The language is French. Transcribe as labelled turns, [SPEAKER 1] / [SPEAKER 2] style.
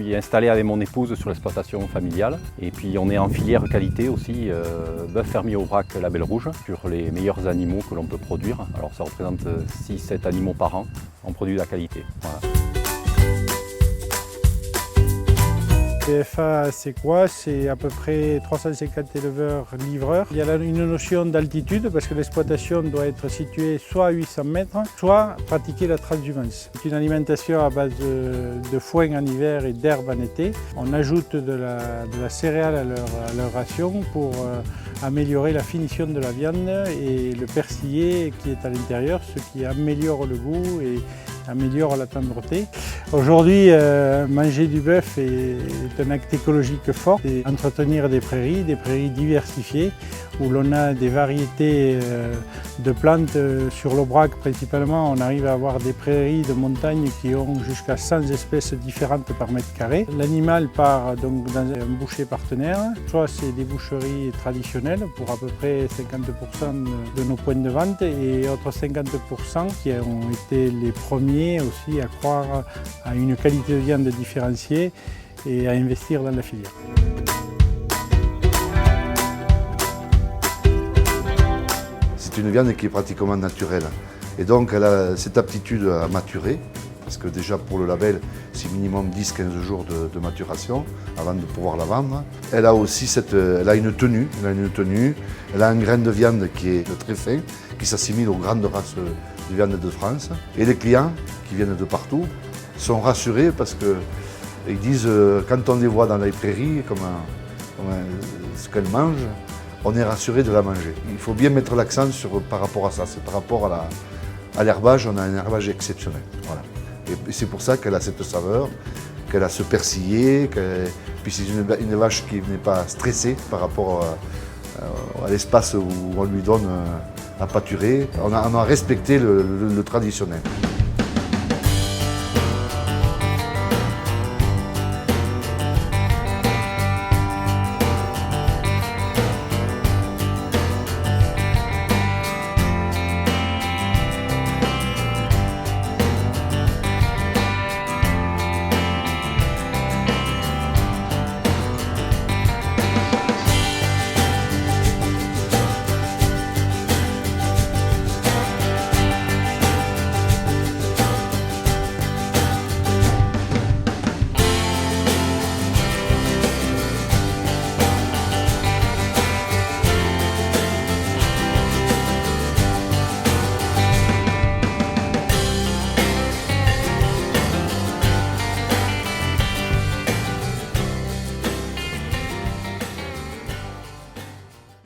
[SPEAKER 1] suis installé avec mon épouse sur l'exploitation familiale. Et puis on est en filière qualité aussi, bœuf fermier Aubrac label rouge, sur les meilleurs animaux que l'on peut produire. Alors ça représente 6-7 animaux par an, on produit de la qualité. Voilà.
[SPEAKER 2] BFA, c'est quoi? C'est à peu près 350 éleveurs-livreurs. Il y a une notion d'altitude parce que l'exploitation doit être située soit à 800 mètres, soit pratiquer la transhumance. C'est une alimentation à base de foin en hiver et d'herbe en été. On ajoute de la céréale à leur ration pour améliorer la finition de la viande et le persillé qui est à l'intérieur, ce qui améliore le goût et améliore la tendreté. Aujourd'hui, manger du bœuf est un acte écologique fort. C'est entretenir des prairies diversifiées où l'on a des variétés de plantes. Sur l'Aubrac principalement, on arrive à avoir des prairies de montagne qui ont jusqu'à 100 espèces différentes par mètre carré. L'animal part donc dans un boucher partenaire. Soit c'est des boucheries traditionnelles pour à peu près 50% de nos points de vente et autres 50% qui ont été les premiers aussi à croire à une qualité de viande différenciée et à investir dans la filière.
[SPEAKER 3] C'est une viande qui est pratiquement naturelle et donc elle a cette aptitude à maturer parce que déjà pour le label c'est minimum 10-15 jours de maturation avant de pouvoir la vendre. Elle a aussi elle a une tenue, elle a un grain de viande qui est très fin, qui s'assimile aux grandes races de viande de France. Et les clients qui viennent de partout sont rassurés parce qu'ils disent quand on les voit dans les prairies, ce qu'elles mangent, on est rassuré de la manger. Il faut bien mettre l'accent par rapport à ça. Par rapport à l'herbage, on a un herbage exceptionnel. Voilà. Et c'est pour ça qu'elle a cette saveur, qu'elle a ce persillé, puis c'est une vache qui n'est pas stressée par rapport à l'espace où on lui donne à pâturer. On a respecté le traditionnel.